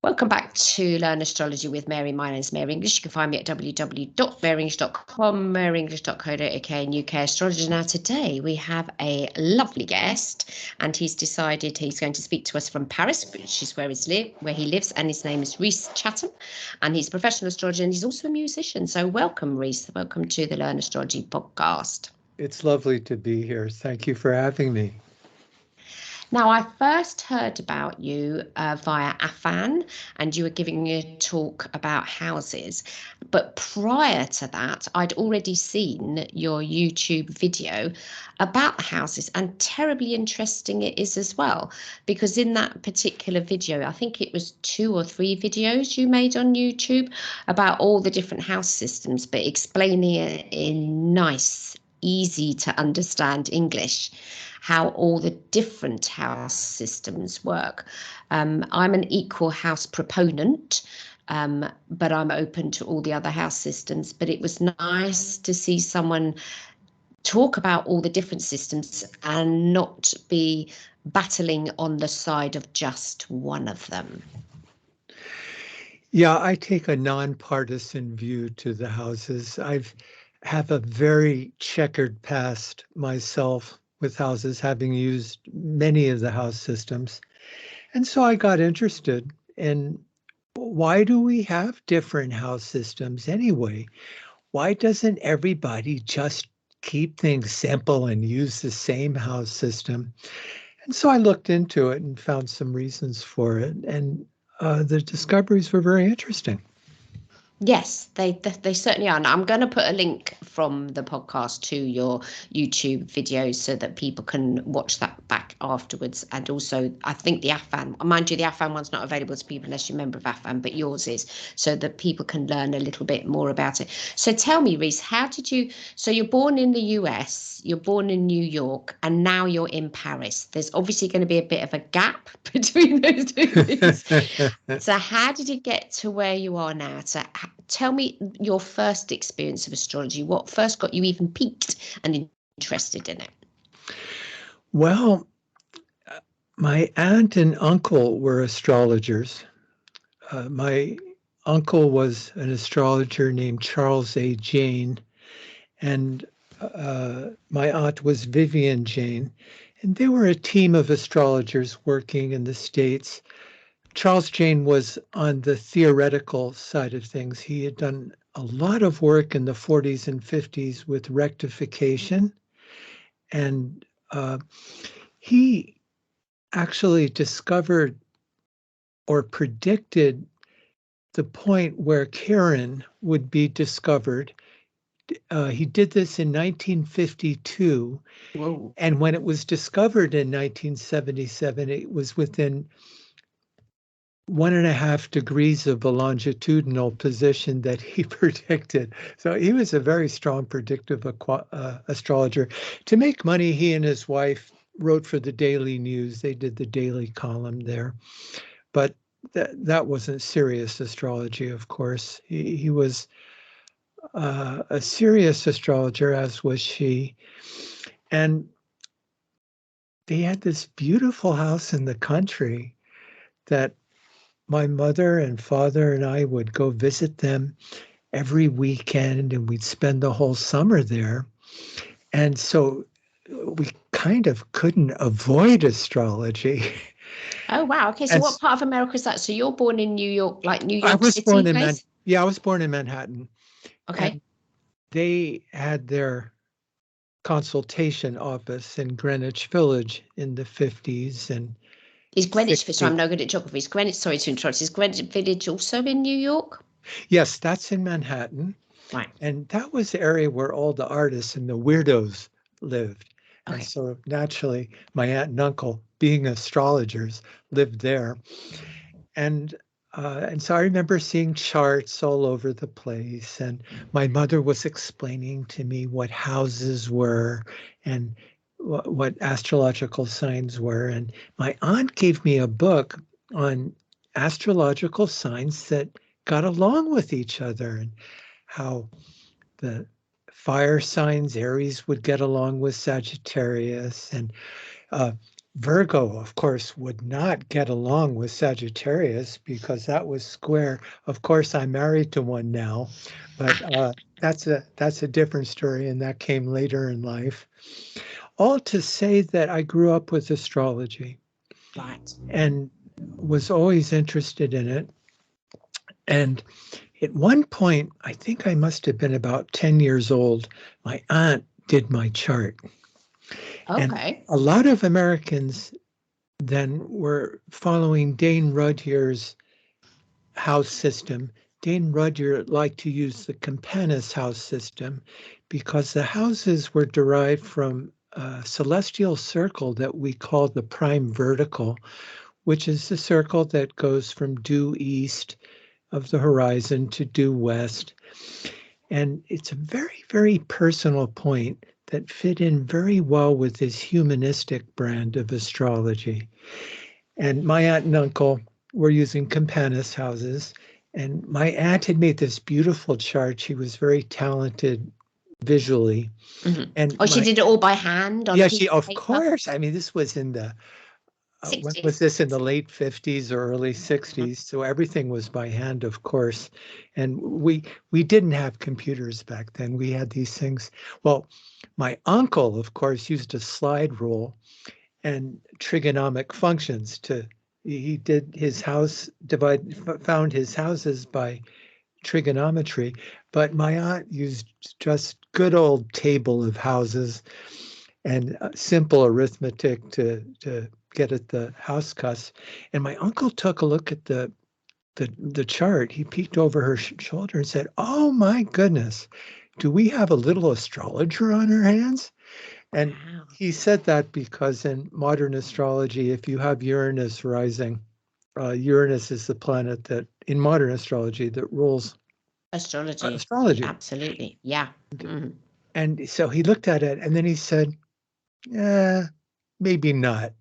Welcome back to Learn Astrology with Mary. My name is Mary English. You can find me at www.maryenglish.com, maryenglish.co.uk, and UK Astrologer. Now, today we have a lovely guest, and he's decided he's going to speak to us from Paris, which is where he lives, and his name is Rhys Chatham, and he's a professional astrologer, and he's also a musician. So welcome, Rhys. Welcome to the Learn Astrology podcast. It's lovely to be here. Thank you for having me. Now, I first heard about you via AFAN, and you were giving a talk about houses. But prior to that, I'd already seen your YouTube video about the houses, and terribly interesting it is as well, because in that particular video, I think it was 2 or 3 videos you made on YouTube about all the different house systems, but explaining it in nice, easy to understand English, how all the different house systems work. I'm an equal house proponent, but I'm open to all the other house systems. But it was nice to see someone talk about all the different systems and not be battling on the side of just one of them. Yeah, I take a nonpartisan view to the houses. Have a very checkered past myself with houses, having used many of the house systems. And so I got interested in, why do we have different house systems anyway? Why doesn't everybody just keep things simple and use the same house system? And so I looked into it and found some reasons for it. And the discoveries were very interesting. Yes, they certainly are. And I'm going to put a link from the podcast to your YouTube videos so that people can watch that back afterwards. And also, I think the AFAN, mind you, the AFAN one's not available to people unless you're a member of AFAN, but yours is, so that people can learn a little bit more about it. So tell me, Rhys, so you're born in the US, you're born in New York, and now you're in Paris. There's obviously going to be a bit of a gap between those two things. So how did you get to where you are now? So tell me your first experience of astrology. What first got you even piqued and interested in it? Well, my aunt and uncle were astrologers. My uncle was an astrologer named Charles A. Jane, and my aunt was Vivian Jane. And they were a team of astrologers working in the States. Charles Jane was on the theoretical side of things. He had done a lot of work in the 40s and 50s with rectification. And he actually discovered or predicted the point where Karen would be discovered. He did this in 1952. Whoa. And when it was discovered in 1977, it was within 1.5 degrees of the longitudinal position that he predicted. So he was a very strong predictive astrologer. To make money, he and his wife wrote for the Daily News. They did the daily column there. But that wasn't serious astrology, of course. He was a serious astrologer, as was she. And they had this beautiful house in the country that my mother and father and I would go visit them every weekend, and we'd spend the whole summer there. And so we kind of couldn't avoid astrology. Oh, wow. Okay. So what part of America is that? So you're born in New York, like New York City place? I was born in Manhattan. Okay. And they had their consultation office in Greenwich Village in the 50s. And is Greenwich, so I'm no good at geography. Is Greenwich, sorry to interrupt, is Greenwich Village also in New York? Yes, that's in Manhattan. Right. And that was the area where all the artists and the weirdos lived. Okay. And so naturally, my aunt and uncle, being astrologers, lived there. And so I remember seeing charts all over the place. And my mother was explaining to me what houses were and what astrological signs were. And my aunt gave me a book on astrological signs that got along with each other, and how the fire signs, Aries, would get along with Sagittarius, and Virgo, of course, would not get along with Sagittarius because that was square. Of course, I'm married to one now, but that's a different story, and that came later in life. All to say that I grew up with astrology Right. and was always interested in it. And at one point, I think I must have been about 10 years old, my aunt did my chart. And Okay. a lot of Americans then were following Dane Rudhyar's house system. Dane Rudhyar liked to use the Campanus house system because the houses were derived from a celestial circle that we call the prime vertical, which is the circle that goes from due east of the horizon to due west. And it's a very, very personal point that fit in very well with this humanistic brand of astrology. And my aunt and uncle were using Campanus houses. And my aunt had made this beautiful chart. She was very talented visually. Mm-hmm. And Oh, she did it all by hand on a yeah, piece of of paper? course. I mean, this was in the when was 60s. this, in the late 50s or early Mhm. 60s? So everything was by hand, of course. And we didn't have computers back then. We had these things. Well, my uncle, of course, used a slide rule and trigonomic functions to he did his house found his houses by trigonometry, but my aunt used just good old table of houses and simple arithmetic to get at the house cuts. And my uncle took a look at the chart. He peeked over her shoulder and said, "Oh my goodness, do we have a little astrologer on our hands?" And Wow. he said that because in modern astrology, if you have Uranus rising, Uranus is the planet that in modern astrology that rules Astrology. astrology. Absolutely. Yeah. Mhm. And so he looked at it and then he said, maybe not.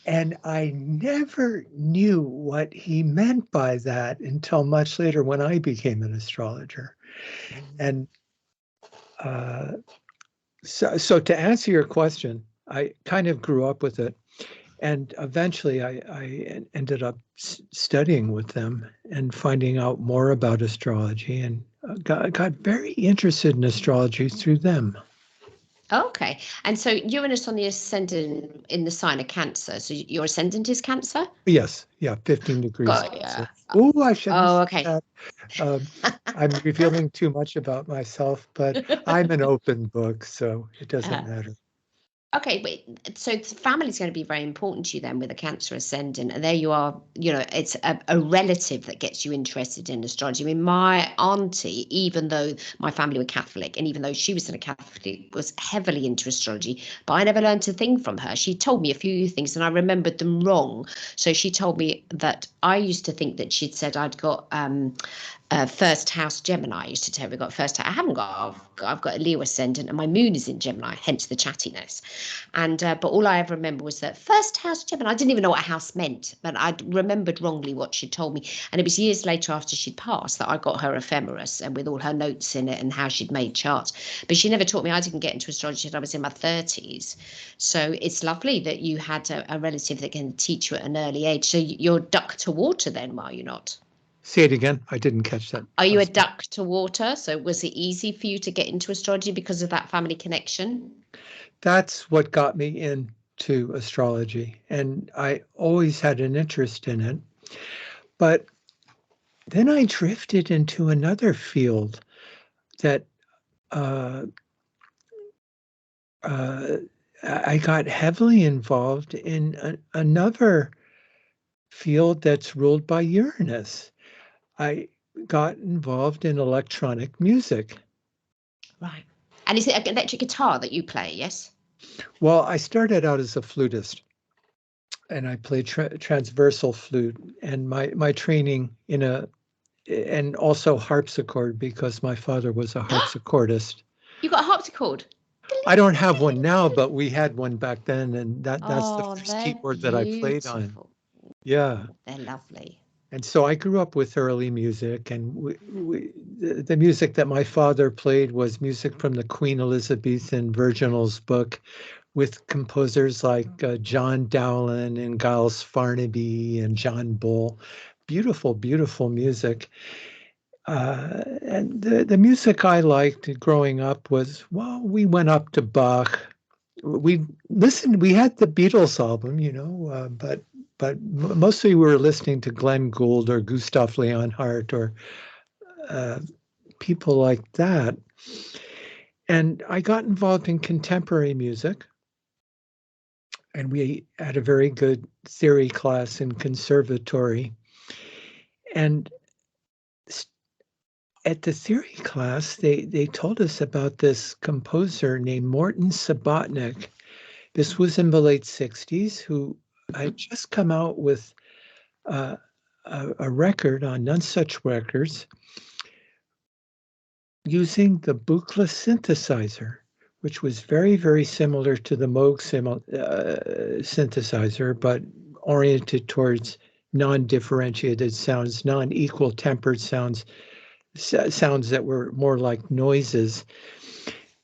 And I never knew what he meant by that until much later when I became an astrologer. And uh, so to answer your question, I kind of grew up with it. And eventually I ended up studying with them and finding out more about astrology and got very interested in astrology through them. Okay. And so Uranus on the ascendant in the sign of Cancer. So your ascendant is Cancer? Yes, yeah, 15 degrees Got ya. Cancer. Oh, I shouldn't Oh, say okay. that. I'm revealing too much about myself, but I'm an open book, so it doesn't Uh, matter. Okay, wait. So family is going to be very important to you then with a Cancer ascendant, and there you are. It's a relative that gets you interested in astrology. I mean, my auntie, even though my family were Catholic, and even though she was in a Catholic, was heavily into astrology. But I never learned a thing from her. She told me a few things, and I remembered them wrong. So she told me that I used to think that she'd said I'd got first house Gemini. I used to tell me got first house. I haven't got. I've got a Leo ascendant, and my moon is in Gemini, hence the chattiness. And but all I ever remember was that first house Gemini. I didn't even know what a house meant, but I remembered wrongly what she told me. And it was years later after she'd passed that I got her ephemeris and with all her notes in it and how she'd made charts. But she never taught me. I didn't get into astrology until I was in my 30s. So it's lovely that you had a relative that can teach you at an early age. So you're duck to water then, are you not? Say it again. I didn't catch that Are you a last part. duck to water? So was it easy for you to get into astrology because of that family connection? That's what got me into astrology, and I always had an interest in it. But then I drifted into another field that uh, uh, I got heavily involved in another field that's ruled by Uranus. I got involved in electronic music. Right. And is it an electric guitar that you play? Yes. Well, I started out as a flutist and I played transversal flute, and my training and also harpsichord because my father was a harpsichordist. You got a harpsichord. I don't have one now, but we had one back then, and that's the Oh, first they're keyboard that I played on. beautiful. Yeah. They're lovely. And so I grew up with early music, and the music that my father played was music from the Queen Elizabethan Virginals book, with composers like John Dowland and Giles Farnaby and John Bull. Beautiful, beautiful music. And the music I liked growing up was, well, we went up to Bach. We listened, we had the Beatles album, but mostly we were listening to Glenn Gould or Gustav Leonhardt or people like that. And I got involved in contemporary music. And we had a very good theory class in conservatory. And at the theory class, they told us about this composer named Morton Subotnick. This was in the late 60s, who had just come out with a record on None Such Records using the Buchla synthesizer, which was very, very similar to the Moog synthesizer, but oriented towards non-differentiated sounds, non-equal tempered sounds that were more like noises.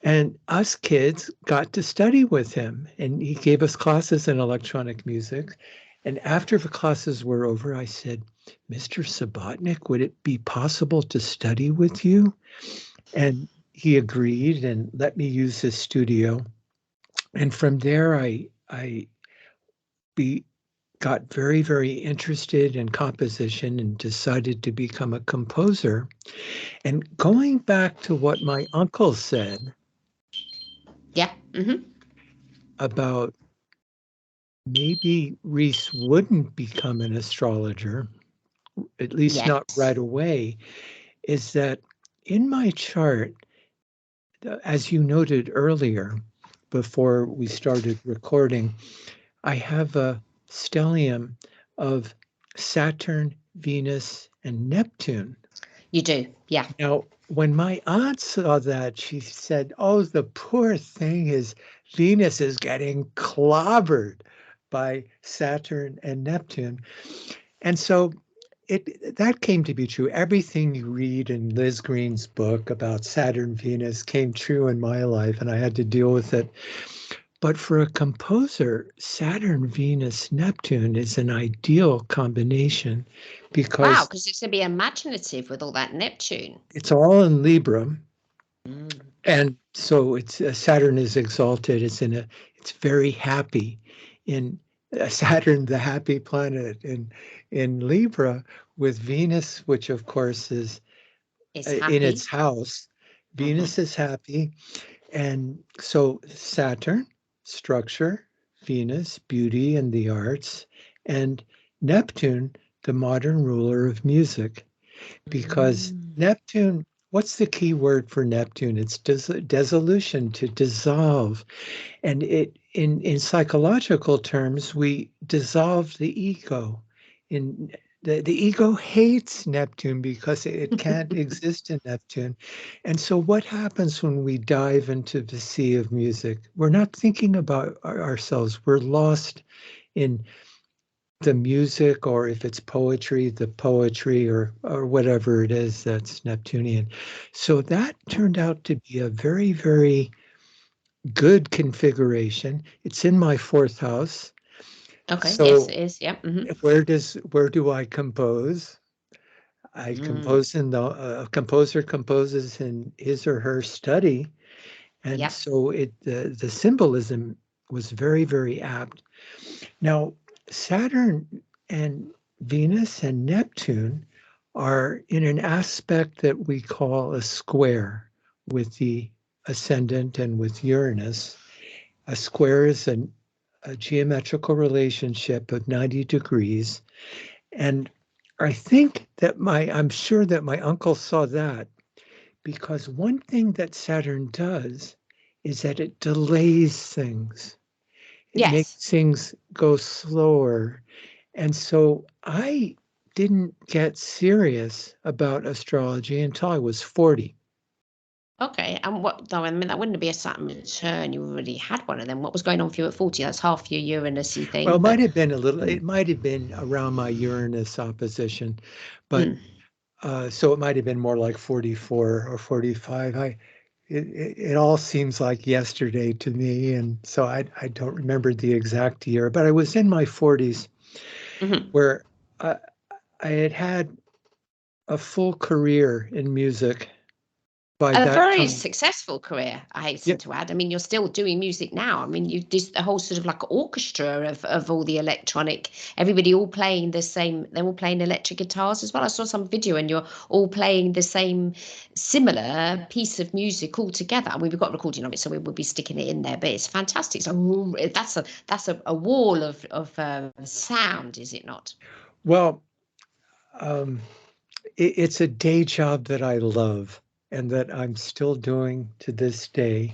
And us kids got to study with him, and he gave us classes in electronic music. And after the classes were over, I said, Mr. Subotnick, would it be possible to study with you? And he agreed and let me use his studio. And from there, I got very, very interested in composition and decided to become a composer. And going back to what my uncle said about maybe Rhys wouldn't become an astrologer, at least not right away, is that in my chart, as you noted earlier, before we started recording, I have a stellium of Saturn, Venus, and Neptune. You do, yeah. Now, when my aunt saw that, she said, oh, the poor thing is Venus is getting clobbered by Saturn and Neptune. And so that came to be true. Everything you read in Liz Green's book about Saturn, Venus came true in my life, and I had to deal with it. But for a composer, Saturn, Venus, Neptune is an ideal combination because... Wow, because it's going to be imaginative with all that Neptune. It's all in Libra. And so it's Saturn is exalted. It's very happy in Saturn, the happy planet in Libra, with Venus, which of course is in its house. Venus is happy. And so Saturn, structure, Venus, beauty and the arts, and Neptune, the modern ruler of music. Because Neptune, what's the key word for Neptune? It's dissolution, to dissolve. And in psychological terms, we dissolve the ego. The ego hates Neptune because it can't exist in Neptune. And so what happens when we dive into the sea of music? We're not thinking about ourselves. We're lost in the music, or if it's poetry, the poetry, or whatever it is that's Neptunian. So that turned out to be a very, very good configuration. It's in my fourth house. Okay, so yes, it is, yeah. Where do I compose? I compose in a composer composes in his or her study. And so the symbolism was very, very apt. Now, Saturn and Venus and Neptune are in an aspect that we call a square with the ascendant and with Uranus. A square is a geometrical relationship of 90 degrees. And I think that I'm sure that my uncle saw that, because one thing that Saturn does is that it delays things. It makes things go slower. And so I didn't get serious about astrology until I was 40. Okay, and what, though, I mean, that wouldn't be a Saturn return. You already had one of them. What was going on for you at 40? That's half your Uranus-y thing. Well, it might have been it might have been around my Uranus opposition, but so it might have been more like 44 or 45. it all seems like yesterday to me, and so I don't remember the exact year, but I was in my 40s Mhm. where I had a full career in music by A that very time. successful career, I Yeah, hasten to add. I mean, you're still doing music now. I mean, you did a whole sort of like orchestra of all the electronic, everybody all playing the same, they're all playing electric guitars as well. I saw some video and you're all playing the same similar piece of music all together. I mean, we've got a recording of it, so we will be sticking it in there, but it's fantastic. So that's a wall of sound, is it not? well, um, it's a day job that I love and that I'm still doing to this day.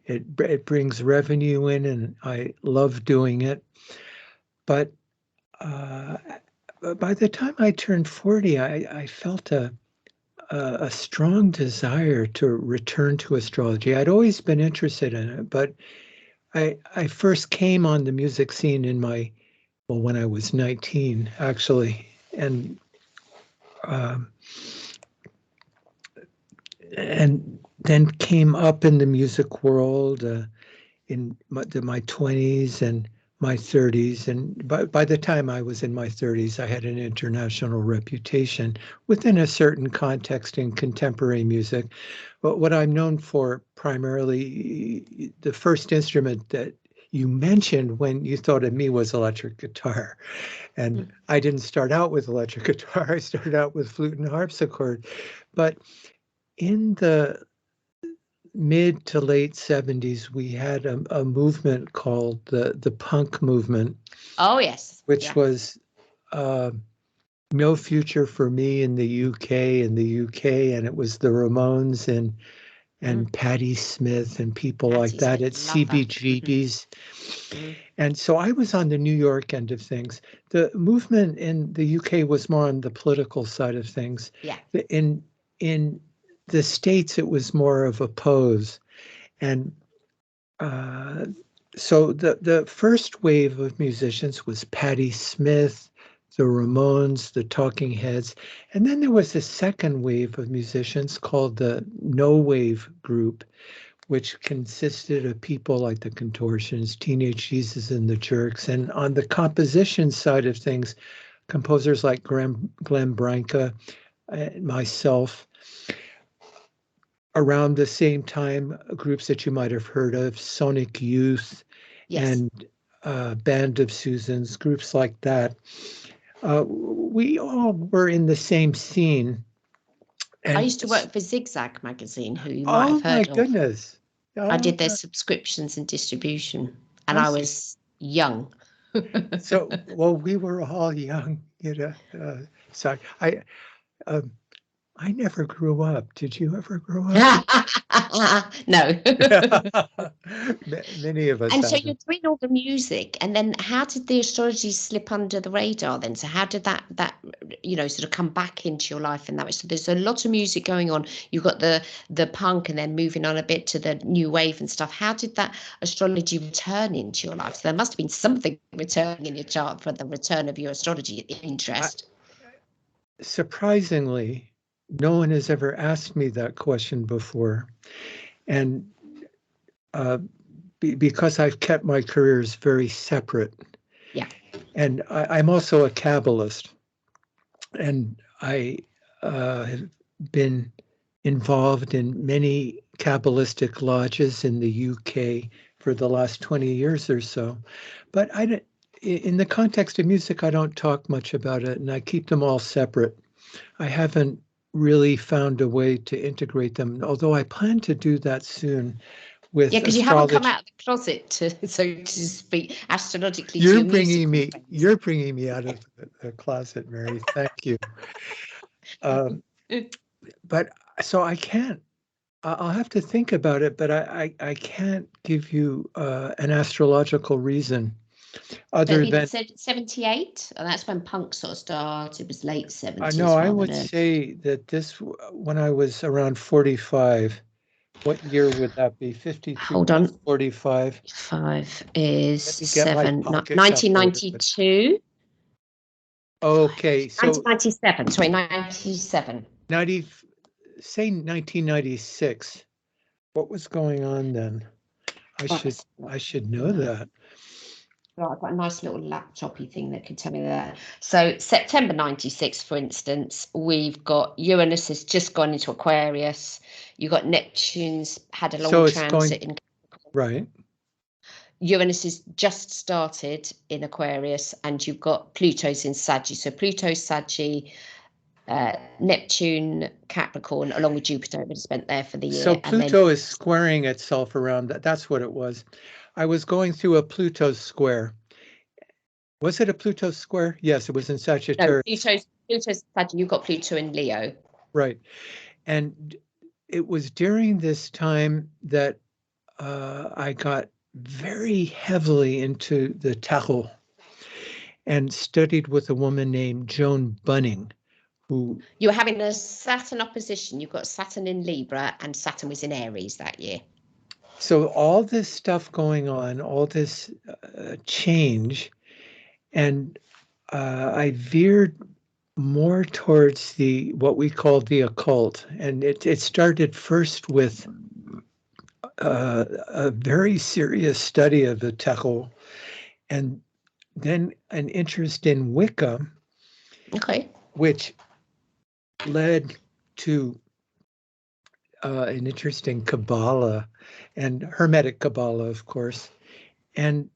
It brings revenue in, and I love doing it. But uh, by the time I turned 40, I felt a strong desire to return to astrology. I'd always been interested in it, but I first came on the music scene when I was 19, actually, um, and then came up in the music world in my 20s and my 30s. And by the time I was in my 30s, I had an international reputation within a certain context in contemporary music. But what I'm known for primarily, the first instrument that you mentioned when you thought of me was electric guitar. And I didn't start out with electric guitar, I started out with flute and harpsichord. But in the mid to late 70s, we had a movement called the punk movement, Oh, yes. which Yeah. was uh, no future for me in the UK, and it was the Ramones and Patti Smith and people like Patti that Smith, at love her. CBGB's. Mhm. And so I was on the New York end of things. The movement in the UK was more on the political side of things. Yeah. In the States, it was more of a pose. And uh, so the first wave of musicians was Patti Smith, the Ramones, the Talking Heads, and then there was a second wave of musicians called the No Wave group, which consisted of people like the Contortions, Teenage Jesus and the Jerks, and on the composition side of things, composers like Glenn Branca, myself. Around the same time, groups that you might have heard of, Sonic Youth Yes. and Band of Susans, groups like that. We all were in the same scene. I And used to work for Zigzag magazine, who you might have oh my heard of. goodness. I Oh, did their subscriptions and distribution, and I I see. was young. So, well, we were all young, you know. So um, I never grew up. Did you ever grow up? No. Many of us And so you're haven't. doing all the music, and then how did the astrology slip under the radar then? So how did that sort of come back into your life in that way? So there's a lot of music going on. You've got the punk, and then moving on a bit to the new wave and stuff. How did that astrology return into your life? So there must have been something returning in your chart for the return of your astrology I, interest. surprisingly, no one has ever asked me that question before. And uh, because I've kept my careers very separate. Yeah. And I'm also a Kabbalist. And I have been involved in many Kabbalistic lodges in the UK for the last 20 years or so. But I don't, in the context of music, I don't talk much about it, and I keep them all separate. I haven't really found a way to integrate them, although I plan to do that soon Yeah, with because you haven't come astrology. out of the closet to, so to speak, astrologically to You're your bringing musical me, friends. you're bringing me out of the closet, Mary. Thank you. Um, but so I can't. I'll have to think about it, but I can't give you an astrological reason So it'd other be than 78, and that's when punk sort of started. It was late I know 70s I rather than would early. say that when I was around 45, what year would that be? 53 Hold plus on. 45. 5 is Let me get my 7, pocket calculator. 1992. Okay, so 1997, sorry, 97. 90, say 1996. What was going on then? I should know that. Right, I've got a nice little laptopy thing that can tell me that. So September 96, for instance, we've got Uranus has just gone into Aquarius. You've got Neptune's had a long So it's transit going in right. Uranus has just started in Aquarius, and you've got Pluto's in Sagittarius. So Pluto's Sagittarius, Neptune, Capricorn, along with Jupiter, it would have spent there for the year. So Pluto is squaring itself around that. That's what it was. I was going through a Pluto square. Was it a Pluto square? Yes, it was in Sagittarius. No, Pluto's Sagittarius. You've got Pluto in Leo. Right. And it was during this time that I got very heavily into the tarot and studied with a woman named Joan Bunning, who... You were having a Saturn opposition. You've got Saturn in Libra, and Saturn was in Aries that year. So all this stuff going on, all this change, and I veered more towards what we call the occult, and it started first with a very serious study of the tarot, and then an interest in Wicca, Okay, which led to an interest in Kabbalah and Hermetic Kabbalah, of course. And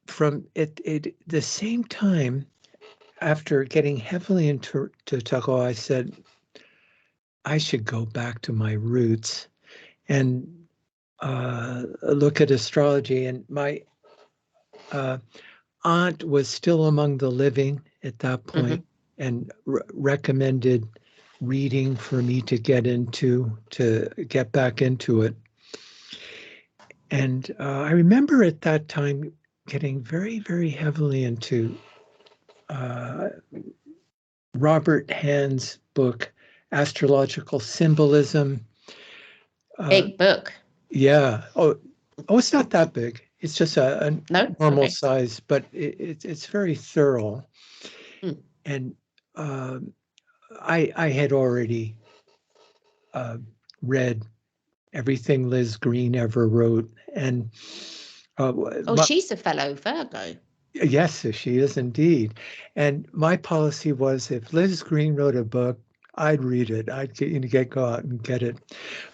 from the same time, after getting heavily into tarot, I said, I should go back to my roots and look at astrology. And my aunt was still among the living at that point, and recommended reading for me to get back into it. And I remember at that time getting very, very heavily into Robert Hand's book, Astrological Symbolism. big book. Yeah. Oh, it's not that big. It's just a normal size, but it's very thorough. And I had already read everything Liz Green ever wrote, and she's a fellow Virgo. Yes, she is indeed. And my policy was, if Liz Green wrote a book, I'd read it. I'd go out and get it.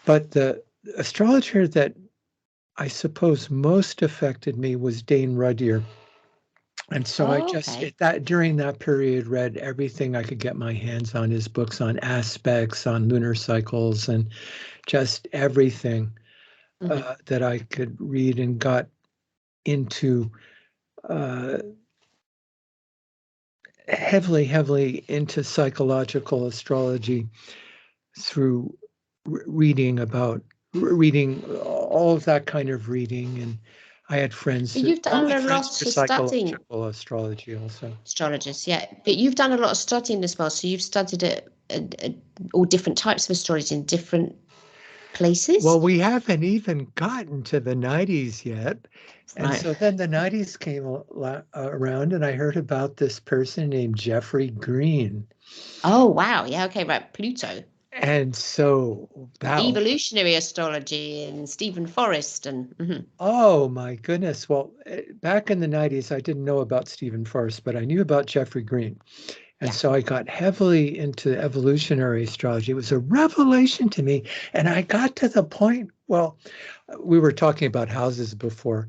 But the astrologer that I suppose most affected me was Dane Rudhyar. And so I just, during that period, read everything I could get my hands on, his books on aspects, on lunar cycles, and just everything that I could read, and got into heavily into psychological astrology through reading all of that kind of reading. And I had friends. But you've done a lot of psychological astrology also. Astrologers, yeah. But you've done a lot of studying as well. So you've studied all different types of astrology in different places. Well, we haven't even gotten to the 90s yet. And so then the 90s came around, and I heard about this person named Jeffrey Green. Oh, wow. Yeah, okay, right. Pluto. And so Evolutionary Astrology and Stephen Forrest and oh my goodness. Well, back in the 90s, I didn't know about Stephen Forrest, but I knew about Jeffrey Green. And so I got heavily into evolutionary astrology. It was a revelation to me. And I got to the point, well, we were talking about houses before.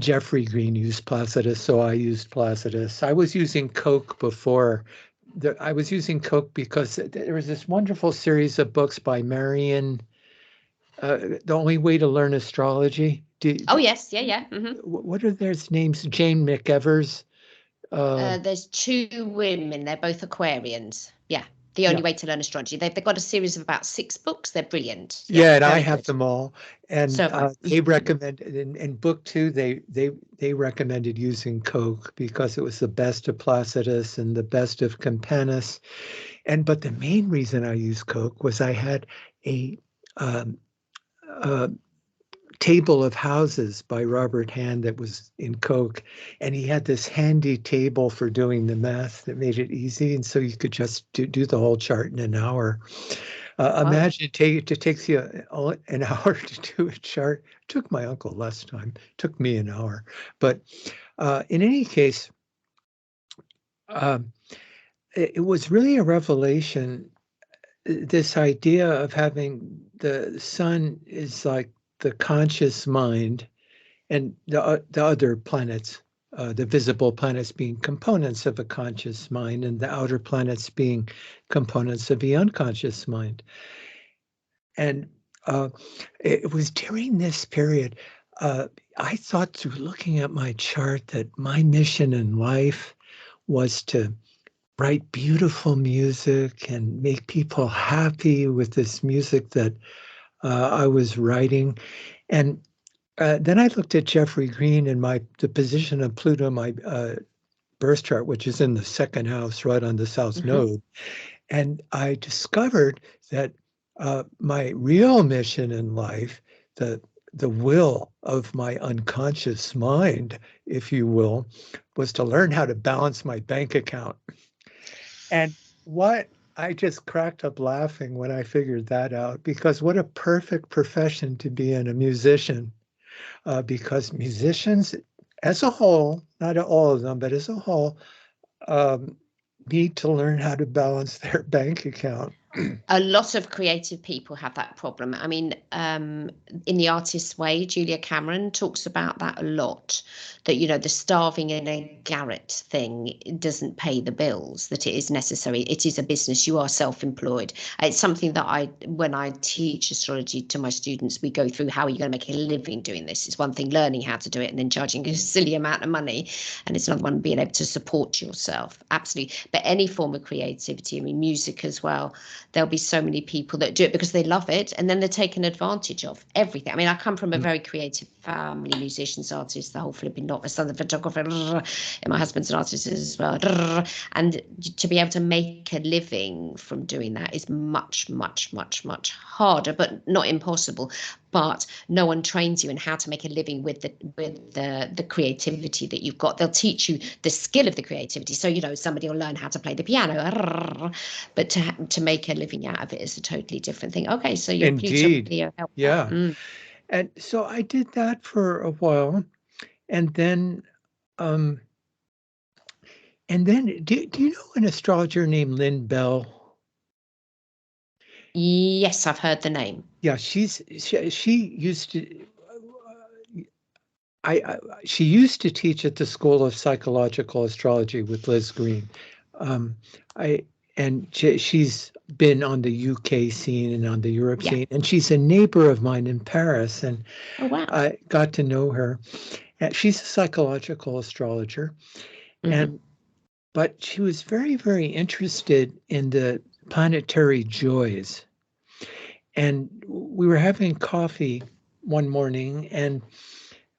Jeffrey Green used Placidus, so I used Placidus. I was using Coke before. I was using Coke because there was this wonderful series of books by Marion, The Only Way to Learn Astrology. Yes, yeah. What are their names? Jane McEvers. There's two women. They're both Aquarians. Yeah. The Only Way to Learn Astrology. They've got a series of about 6 books. They're brilliant. Yeah, and I have them all. And they recommended in book 2, they recommended using Coke because it was the best of Placidus and the best of Campanus. But the main reason I used Coke was I had a Table of Houses by Robert Hand that was in Coke, and he had this handy table for doing the math that made it easy, and so you could just do the whole chart in an hour. Wow. Imagine it takes you an hour to do a chart. It took my uncle less time. It took me an hour. But in any case, um, it was really a revelation. This idea of having the sun is like the conscious mind, and the other planets, the visible planets being components of a conscious mind, and the outer planets being components of the unconscious mind. And it was during this period, I thought through looking at my chart that my mission in life was to write beautiful music and make people happy with this music that I was writing. And then I looked at Jeffrey Green and the position of Pluto in my birth chart, which is in the second house, right on the south Hmm. node. And I discovered that my real mission in life, the will of my unconscious mind, if you will, was to learn how to balance my bank account. And what I just cracked up laughing when I figured that out, because what a perfect profession to be in, a musician, because musicians as a whole, not all of them, but as a whole, um, need to learn how to balance their bank account. A lot of creative people have that problem. I mean, in The Artist's Way, Julia Cameron talks about that a lot, that, the starving in a garret thing doesn't pay the bills, that it is necessary. It is a business. You are self-employed. It's something that when I teach astrology to my students, we go through, how are you going to make a living doing this? It's one thing learning how to do it and then charging a silly amount of money. And it's another one being able to support yourself. Absolutely. But any form of creativity, I mean, music as well, there'll be so many people that do it because they love it, and then they're taken advantage of everything. I mean, I come from a very creative family, musicians, artists, the whole flipping lot. My son's a photographer, and my husband's an artist as well. And to be able to make a living from doing that is much, much, much, much harder, but not impossible. But no one trains you in how to make a living with the creativity that you've got. They'll teach you the skill of the creativity. So, somebody will learn how to play the piano, but to make a living out of it is a totally different thing. Okay, so your Pluto Indeed. Leo helped that. Yeah. And so I did that for a while. And then, um, do you know an astrologer named Lynn Bell? Yes, I've heard the name. Yeah, she used to she used to teach at the School of Psychological Astrology with Liz Green. Um, she's been on the UK scene and on the Europe Yeah. scene, and she's a neighbor of mine in Paris, and Oh, wow. I got to know her. And she's a psychological astrologer, Hmm. but she was very, very interested in the planetary joys. And we were having coffee one morning, and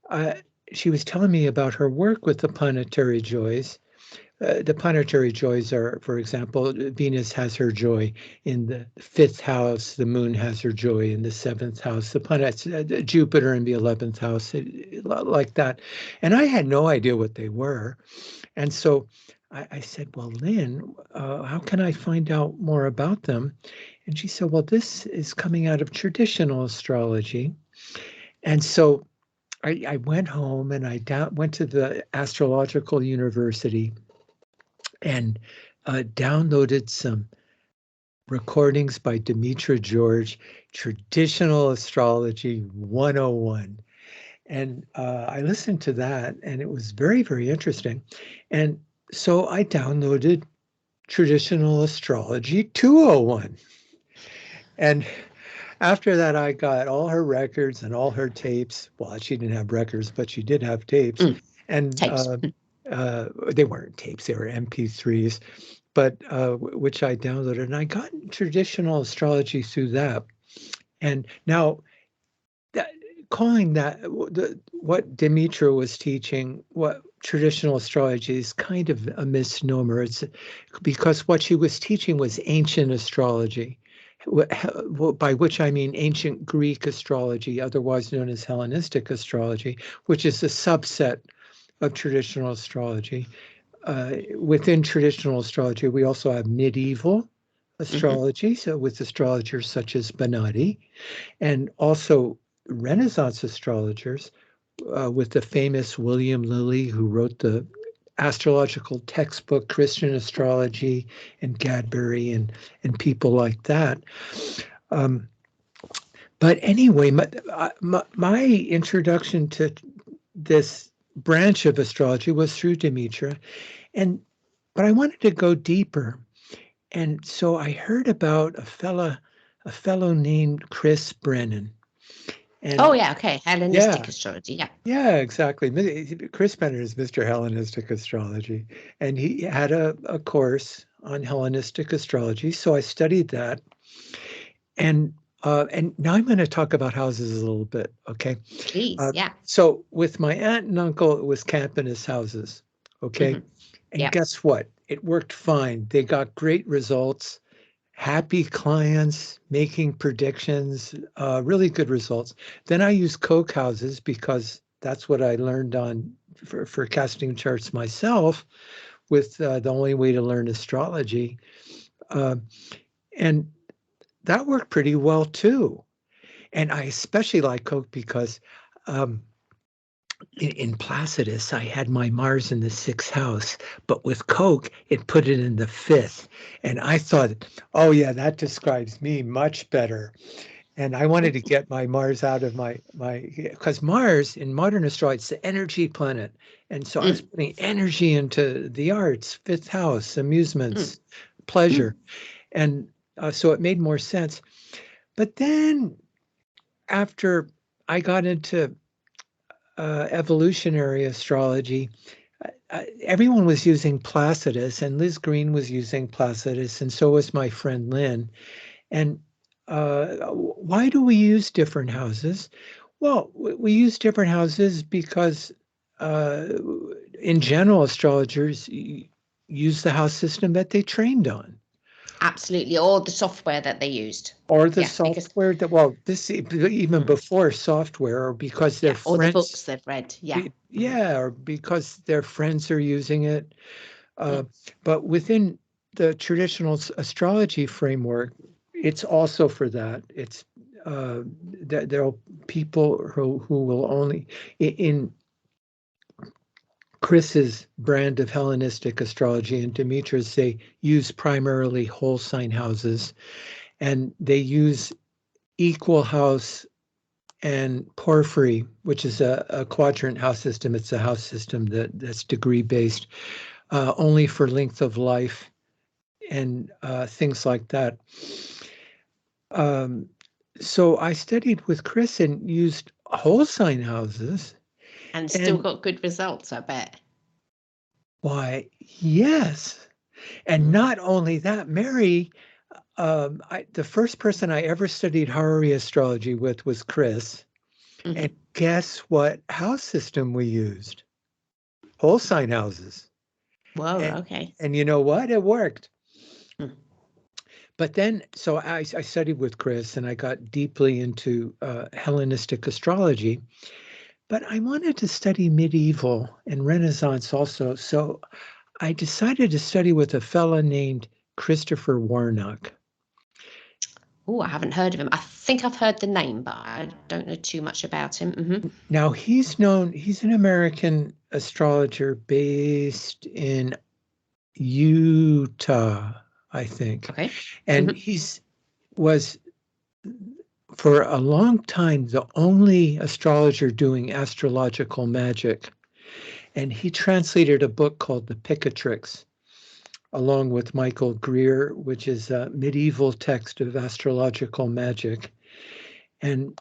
uh, she was telling me about her work with the planetary joys. The planetary joys are, for example, Venus has her joy in the fifth house, the moon has her joy in the seventh house, the planets, Jupiter in the 11th house, like that. And I had no idea what they were. And so I said, well, Lynn, how can I find out more about them? And she said, well, this is coming out of traditional astrology. And so I went home and I went to the Astrological University and downloaded some recordings by Demetra George, Traditional Astrology 101. And I listened to that, and it was very, very interesting. And so I downloaded Traditional Astrology 201. And after that, I got all her records and all her tapes. Well, she didn't have records, but she did have tapes. And Tapes. they weren't tapes, they were MP3s, but which I downloaded. And I got traditional astrology through that. And now, that, calling that what Demetra was teaching, what traditional astrology is kind of a misnomer. It's because what she was teaching was ancient astrology, by which I mean ancient Greek astrology, otherwise known as Hellenistic astrology, which is a subset of traditional astrology. Within traditional astrology, we also have medieval astrology, so with astrologers such as Bonatti, and also Renaissance astrologers with the famous William Lilly, who wrote the astrological textbook Christian Astrology, and Gadbury, and people like that. But anyway, my introduction to this branch of astrology was through Demetra, but I wanted to go deeper, and so I heard about a fellow named Chris Brennan. And Oh, yeah. Okay. Hellenistic yeah, astrology. Yeah. yeah, exactly. Chris Brennan is Mr. Hellenistic Astrology, and he had a course on Hellenistic astrology. So I studied that, and now I'm going to talk about houses a little bit. Okay. Please. Yeah. So with my aunt and uncle, it was Campanus houses. Okay. And Yeah. guess what? It worked fine. They got great results, happy clients, making predictions, really good results. Then I used Koch houses because that's what I learned on for casting charts myself, with the only way to learn astrology. And that worked pretty well too. And I especially like Koch because in Placidus, I had my Mars in the 6th house, but with Koch, it put it in the 5th. And I thought, oh, yeah, that describes me much better. And I wanted to get my Mars out of because Mars in modern astrology, it's the energy planet. And so I was putting energy into the arts, 5th house, amusements, pleasure. And so it made more sense. But then after I got into evolutionary astrology, everyone was using Placidus, and Liz Green was using Placidus, and so was my friend Lynn. And why do we use different houses? Well, we use different houses because in general, astrologers use the house system that they trained on. Absolutely. Or the software that they used. Or the Yeah, because software that, well, this even before software, or because their or the friends, books they've read. Yeah. yeah, or because their friends are using it. But within the traditional astrology framework, it's also for that. It's there are people who will only in Chris's brand of Hellenistic astrology and Demetra's, they use primarily whole sign houses, and they use equal house and porphyry, which is a quadrant house system. It's a house system that's degree based, only for length of life and things like that. So I studied with Chris and used whole sign houses. And still got good results, I bet. Why, yes. And not only that, Mary, the first person I ever studied horary astrology with was Chris. And guess what house system we used? Whole sign houses. Whoa, And, okay. and you know what? It worked. But then, so I studied with Chris and I got deeply into Hellenistic astrology, but I wanted to study medieval and Renaissance also. So I decided to study with a fella named Christopher Warnock. Oh, I haven't heard of him. I think I've heard the name, but I don't know too much about him. Now he's an American astrologer based in Utah, I think. Okay. And he's was for a long time the only astrologer doing astrological magic. And he translated a book called The Picatrix, along with Michael Greer, which is a medieval text of astrological magic. And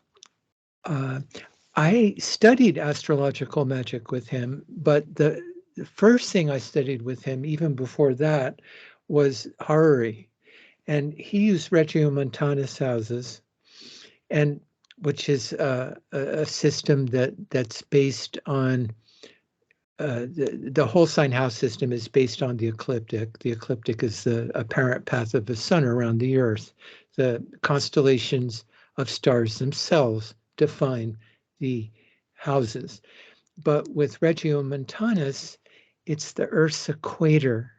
I studied astrological magic with him, but the first thing I studied with him, even before that, was horary. And he used Regiomontanus houses, and which is a system that's based on the whole sign house system is based on the ecliptic. The ecliptic is the apparent path of the sun around the earth. The constellations of stars themselves define the houses. But with Regiomontanus, it's the Earth's equator.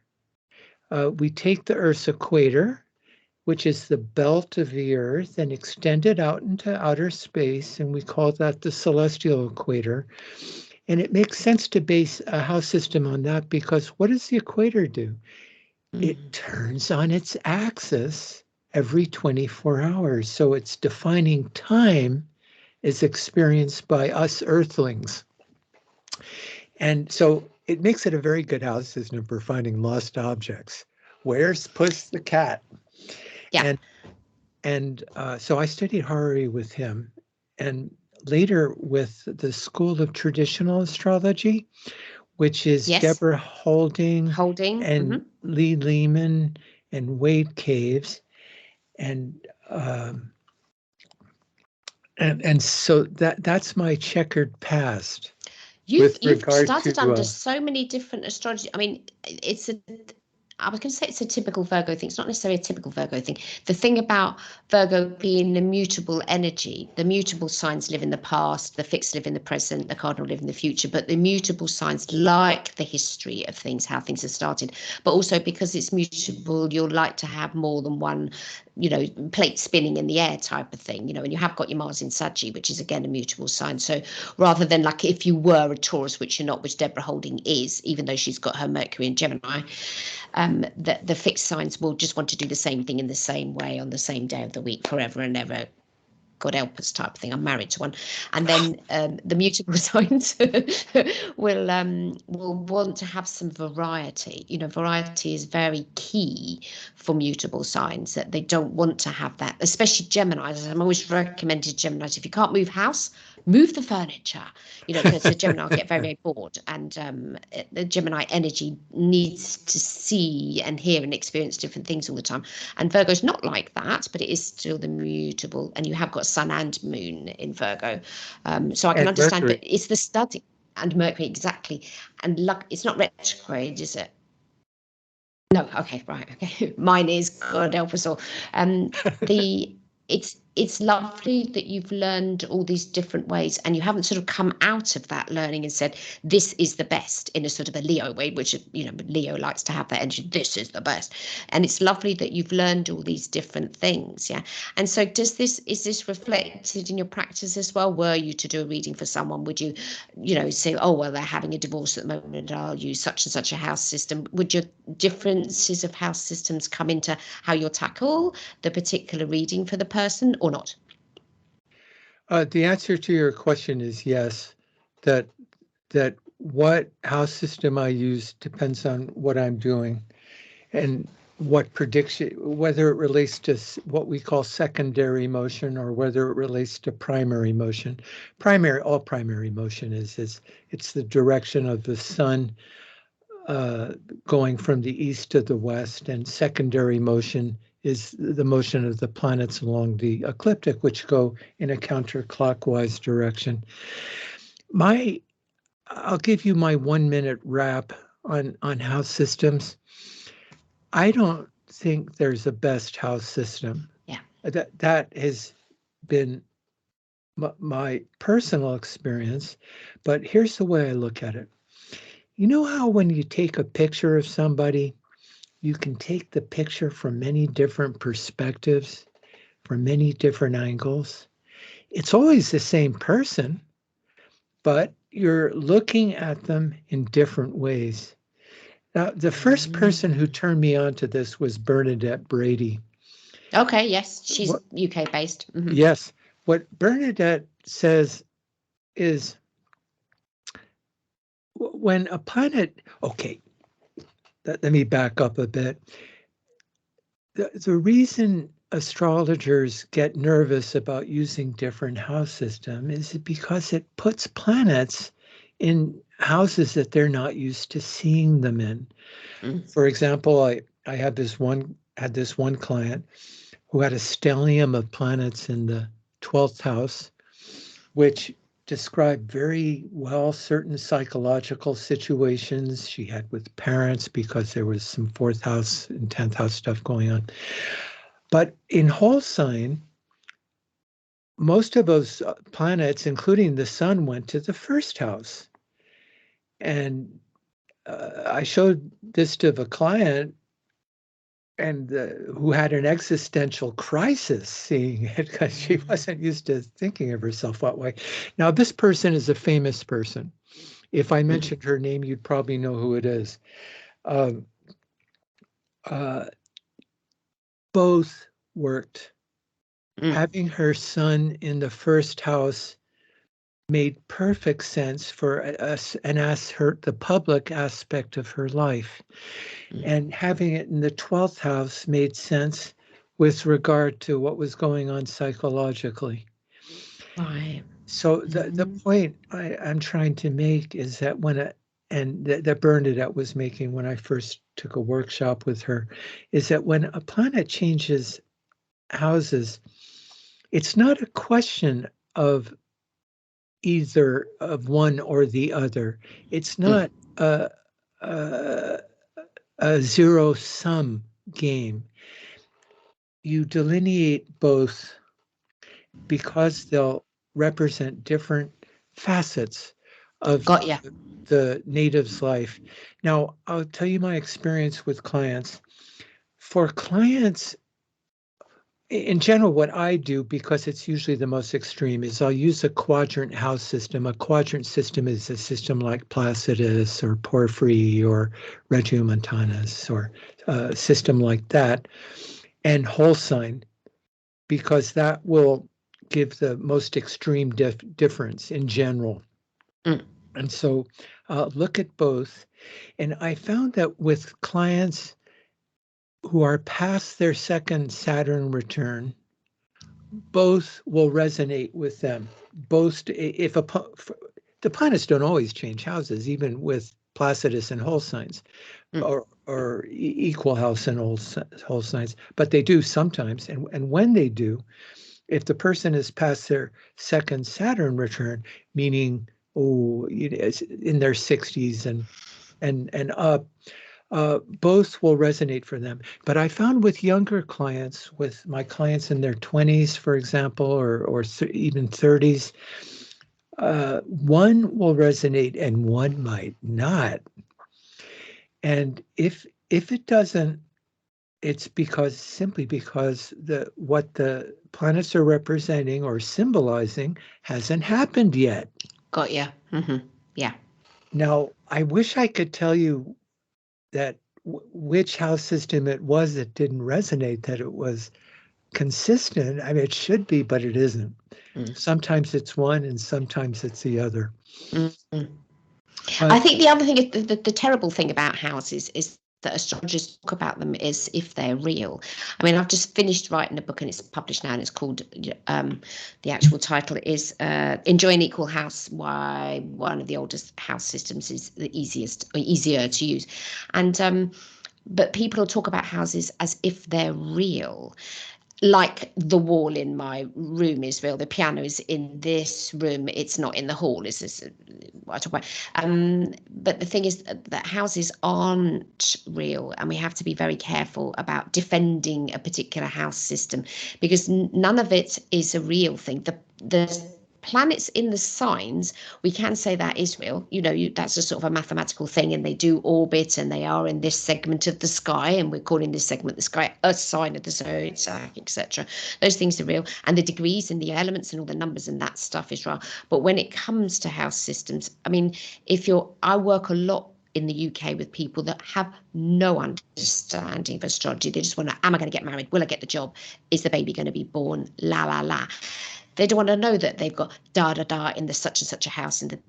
We take the Earth's equator which is the belt of the Earth, and extended out into outer space, and we call that the celestial equator. And it makes sense to base a house system on that because what does the equator do? It turns on its axis every 24 hours. So it's defining time is experienced by us earthlings. And so it makes it a very good house system for finding lost objects. Where's Puss the cat? Yeah. And so I studied horary with him, and later with the School of Traditional Astrology, which is Yes. Deborah Holding and Lee Lehman and Wade Caves, and so that's my checkered past. You've started under so many different astrology. I mean, I was going to say it's a typical Virgo thing. It's not necessarily a typical Virgo thing. The thing about Virgo being the mutable energy, the mutable signs live in the past, the fixed live in the present, the cardinal live in the future, but the mutable signs like the history of things, how things have started, but also because it's mutable, you'll like to have more than one, plate spinning in the air type of thing, and you have got your Mars in Saggy, which is again a mutable sign. So rather than like if you were a Taurus, which you're not, which Deborah Holding is, even though she's got her Mercury in Gemini, the fixed signs will just want to do the same thing in the same way on the same day of the week forever and ever. God help us type of thing. I'm married to one. And then the mutable signs will want to have some variety. Variety is very key for mutable signs, that they don't want to have that, especially Geminis. I'm always recommended Geminis, if you can't move house, move the furniture, because the Gemini will get very, very bored. And the Gemini energy needs to see and hear and experience different things all the time. And Virgo's not like that, but it is still the mutable. And you have got Sun and Moon in Virgo. So I can understand, Mercury. But it's the study. And Mercury, exactly. And luck, it's not retrograde, is it? No, okay, right, okay. Mine is, God help us all. It's lovely that you've learned all these different ways, and you haven't sort of come out of that learning and said, this is the best, in a sort of a Leo way, which, Leo likes to have that energy, this is the best. And it's lovely that you've learned all these different things, yeah. And so is this reflected in your practice as well? Were you to do a reading for someone, would you, say, oh, well, they're having a divorce at the moment, I'll use such and such a house system? Would your differences of house systems come into how you'll tackle the particular reading for the person, or not? The answer to your question is yes. That what house system I use depends on what I'm doing and what prediction, whether it relates to what we call secondary motion or whether it relates to primary motion. All primary motion is it's the direction of the sun going from the east to the west, and secondary motion is the motion of the planets along the ecliptic, which go in a counterclockwise direction. I'll give you my 1 minute wrap on house systems. I don't think there's a best house system. Yeah. That has been my personal experience, but here's the way I look at it. You know how when you take a picture of somebody, you can take the picture from many different perspectives, from many different angles? It's always the same person, but you're looking at them in different ways. Now, the first person who turned me on to this was Bernadette Brady. Okay, yes, she's UK based. Mm-hmm. Yes. What Bernadette says is when a planet, okay, let me back up a bit. The reason astrologers get nervous about using different house system is because it puts planets in houses that they're not used to seeing them in. For example, I had this one client who had a stellium of planets in the 12th house, which described very well certain psychological situations she had with parents because there was some 4th house and 10th house stuff going on. But in whole sign, most of those planets, including the sun, went to the 1st house. And I showed this to the client, who had an existential crisis seeing it because she wasn't used to thinking of herself that way. Now, this person is a famous person. If I mentioned her name, you'd probably know who it is. Um, both worked. Having her son in the first house made perfect sense for us and the public aspect of her life. And having it in the 12th house made sense with regard to what was going on psychologically. Right. So the point I'm trying to make is that that Bernadette was making when I first took a workshop with her, is that when a planet changes houses, it's not a question of either of one or the other. It's not a zero-sum game. You delineate both because they'll represent different facets of Got ya. the native's life. Now, I'll tell you my experience with clients. For clients, in general, what I do, because it's usually the most extreme, is I'll use a quadrant house system. A quadrant system is a system like Placidus or Porphyry or Regiomontanus or a system like that, and whole sign, because that will give the most extreme difference in general. And so look at both. And I found that with clients who are past their second Saturn return, both will resonate with them. Both, the planets don't always change houses, even with Placidus and whole signs, or equal house and whole signs, but they do sometimes. And when they do, if the person is past their second Saturn return, meaning in their 60s and up, both will resonate for them. But I found with younger clients, with my clients in their 20s, for example, or even 30s, one will resonate and one might not. And if it doesn't, it's simply because what the planets are representing or symbolizing hasn't happened yet. Got ya. Yeah. Now, I wish I could tell you that which house system it was that didn't resonate, that it was consistent. I mean, it should be, but it isn't. Sometimes it's one and sometimes it's the other. I think the other thing, the terrible thing about houses is that astrologers talk about them as if they're real. I mean, I've just finished writing a book and it's published now, and it's called, the actual title is Enjoy an Equal House, Why One of the Oldest House Systems is the easier to use. And but people will talk about houses as if they're real. Like the wall in my room is real, the piano is in this room, it's not in the hall. Is this what I talk about? But the thing is that houses aren't real, and we have to be very careful about defending a particular house system, because none of it is a real thing. The planets in the signs, we can say that is real. That's a sort of a mathematical thing, and they do orbit, and they are in this segment of the sky, and we're calling this segment of the sky a sign of the zodiac, etc. Those things are real, and the degrees and the elements and all the numbers and that stuff is real. But when it comes to house systems, I mean, I work a lot in the UK with people that have no understanding of astrology. They just want to, am I going to get married? Will I get the job? Is the baby going to be born? La, la, la. They don't want to know that they've got da, da, da in the such and such a house in the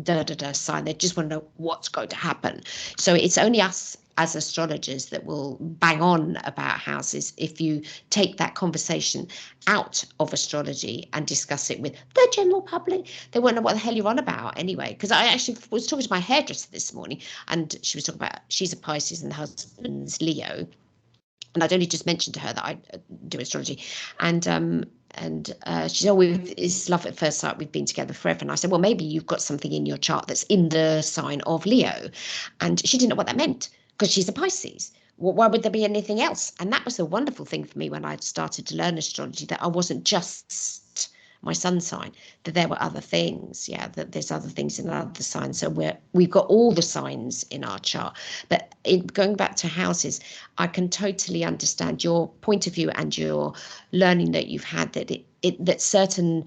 da, da, da sign. They just want to know what's going to happen. So it's only us as astrologers that will bang on about houses if you take that conversation out of astrology and discuss it with the general public. They won't know what the hell you're on about anyway. Because I actually was talking to my hairdresser this morning, and she was talking about, she's a Pisces and the husband's Leo. And I'd only just mentioned to her that I do astrology. And she said, it's love at first sight. We've been together forever. And I said, well, maybe you've got something in your chart that's in the sign of Leo. And she didn't know what that meant, because she's a Pisces. Well, why would there be anything else? And that was a wonderful thing for me when I started to learn astrology, that I wasn't just my sun sign, that there were other things. Yeah, that there's other things in other signs. So we've got all the signs in our chart. But going back to houses, I can totally understand your point of view and your learning that you've had, that that certain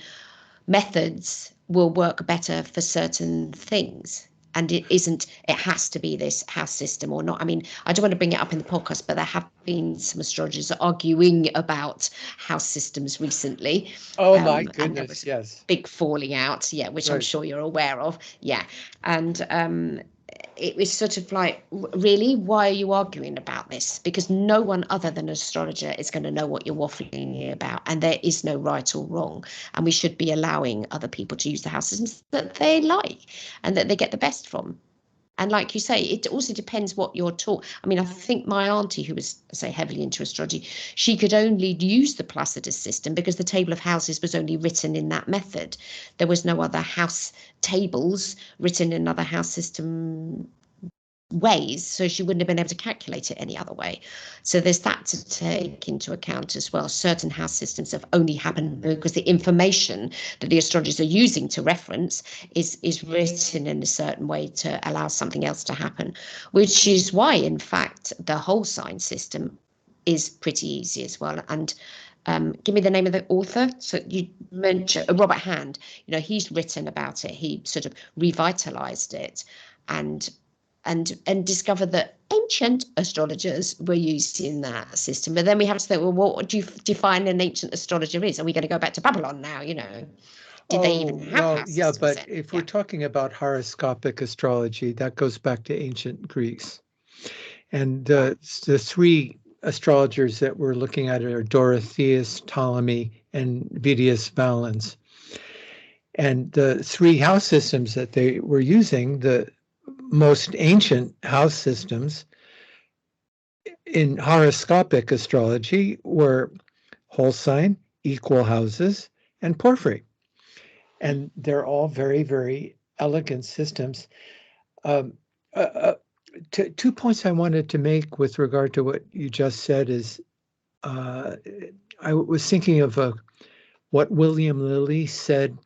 methods will work better for certain things. And it has to be this house system or not. I mean, I don't want to bring it up in the podcast, but there have been some astrologers arguing about house systems recently. Oh my And there goodness, was a yes. big falling out, yeah, which I'm Right. sure you're aware of. Yeah. And it was sort of like, really, why are you arguing about this? Because no one other than an astrologer is going to know what you're waffling about, and there is no right or wrong, and we should be allowing other people to use the house systems that they like and that they get the best from. And like you say, it also depends what you're taught. I mean, I think my auntie, who was, say, heavily into astrology, she could only use the Placidus system because the table of houses was only written in that method. There was no other house tables written in another house system ways, so she wouldn't have been able to calculate it any other way. So there's that to take into account as well. Certain house systems have only happened because the information that the astrologers are using to reference is written in a certain way to allow something else to happen, which is why, in fact, the whole sign system is pretty easy as well. And give me the name of the author. So you mentioned Robert Hand. He's written about it. He sort of revitalized it and discovered that ancient astrologers were using that system. But then we have to think, well, what do you define an ancient astrologer is? Are we going to go back to Babylon now? Did they even have well, house yeah, systems but then? if we're talking about horoscopic astrology, that goes back to ancient Greece. And the three astrologers that we're looking at are Dorotheus, Ptolemy, and Vedius Valens. And the three house systems that they were using, the most ancient house systems in horoscopic astrology were whole sign, equal houses, and porphyry. And they're all very, very elegant systems. Um, 2 points I wanted to make with regard to what you just said is I was thinking of what William Lilly said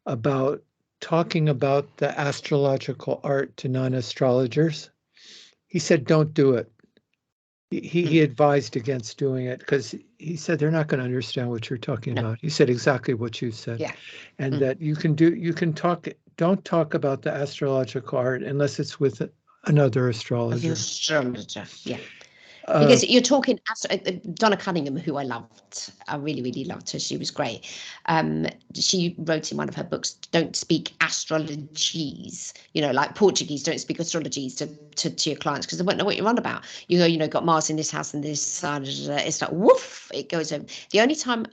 about talking about the astrological art to non-astrologers. He said, don't do it. He advised against doing it because he said they're not going to understand what you're talking about. He said exactly what you said. Yeah. And that don't talk about the astrological art unless it's with another astrologer. Astrologer, yeah. Because you're talking, Donna Cunningham, who I loved, I really, really loved her. She was great. She wrote in one of her books, don't speak astrologies, like Portuguese, don't speak astrologies to your clients because they won't know what you're on about. You go, got Mars in this house and this side. It's like, woof, it goes over. The only time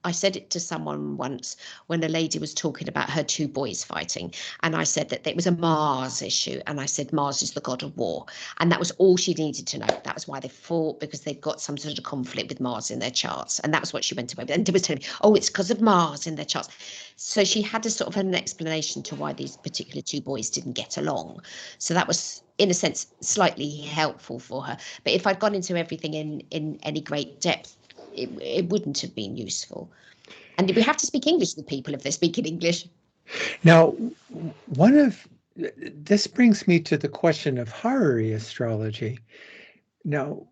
I said it to someone once when a lady was talking about her two boys fighting, and I said that it was a Mars issue, and I said Mars is the god of war, and that was all she needed to know. That was why they fought, because they've got some sort of conflict with Mars in their charts, and that was what she went away with. And was telling me, oh, it's because of Mars in their charts. So she had a sort of an explanation to why these particular two boys didn't get along. So that was, in a sense, slightly helpful for her. But if I'd gone into everything in any great depth, it wouldn't have been useful. And we have to speak English with people if they're speaking English. Now, this brings me to the question of horary astrology. Now,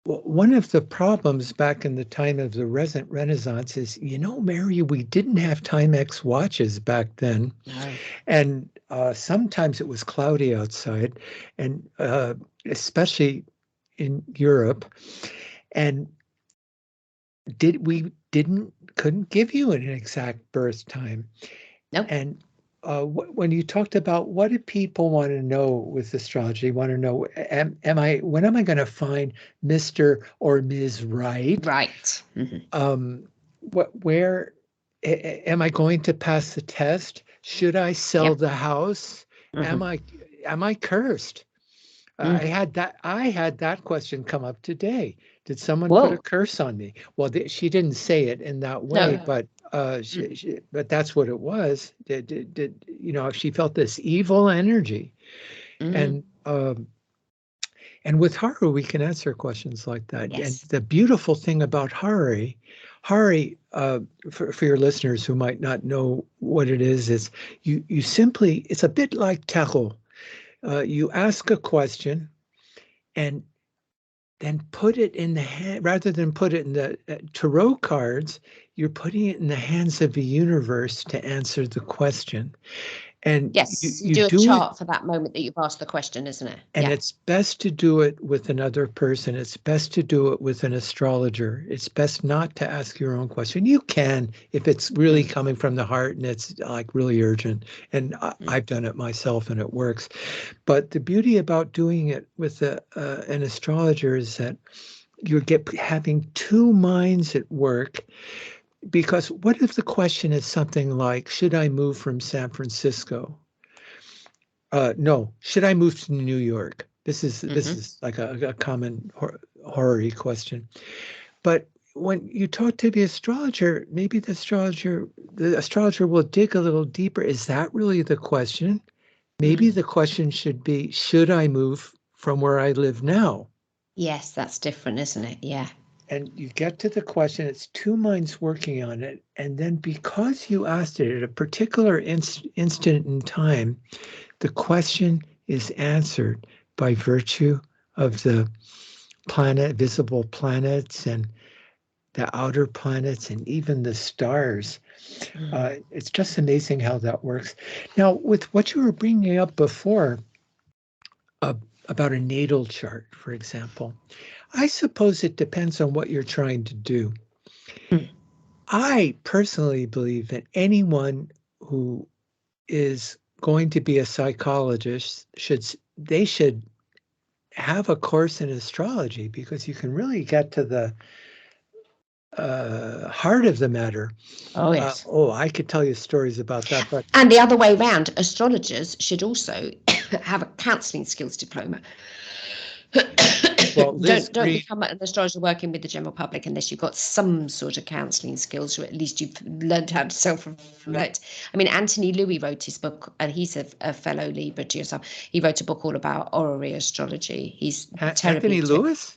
one of the problems back in the time of the Renaissance is, Mary, we didn't have Timex watches back then. No. And sometimes it was cloudy outside, and especially in Europe. And couldn't give you an exact birth time. Nope. And when you talked about what do people want to know with astrology, want to know, when am I going to find Mr. or Ms. Right? Right. Mm-hmm. Where am I going to pass the test? Should I sell the house? Mm-hmm. Am I cursed? I had that question come up today. Did someone put a curse on me? Well, she didn't say it in that way, but but that's what it was. Did she felt this evil energy, and with horary we can answer questions like that. Yes. And the beautiful thing about horary Horary, for your listeners who might not know what it is you simply, it's a bit like tarot. You ask a question and then put it in the hand, rather than put it in the tarot cards, you're putting it in the hands of the universe to answer the question. And Yes, you you do a do it, chart for that moment that you've asked the question, isn't it? and Yeah. it's best to do it with another person. It's best to do it with an astrologer. It's best not to ask your own question. You can, if it's really coming from the heart and it's like really urgent. And I've done it myself and it works. But the beauty about doing it with an astrologer is that you get having two minds at work. Because what if the question is something like, should I move from San Francisco? No, should I move to New York? This is like a common horary question. But when you talk to the astrologer, maybe the astrologer will dig a little deeper. Is that really the question? Maybe the question should be, should I move from where I live now? Yes, that's different, isn't it? Yeah. And you get to the question, it's two minds working on it. And then because you asked it at a particular instant in time, the question is answered by virtue of the visible planets and the outer planets and even the stars. It's just amazing how that works. Now, with what you were bringing up before about a natal chart, for example, I suppose it depends on what you're trying to do. I personally believe that anyone who is going to be a psychologist should have a course in astrology, because you can really get to the heart of the matter. Oh, yes. I could tell you stories about that, but And the other way around, astrologers should also have a counselling skills diploma. well, don't become an astrologer working with the general public unless you've got some sort of counselling skills, or at least you've learned how to self-reflect. I mean, Anthony Louis wrote his book, and he's a fellow Libra to yourself. He wrote a book all about horary astrology. He's terribly Anthony Lewis?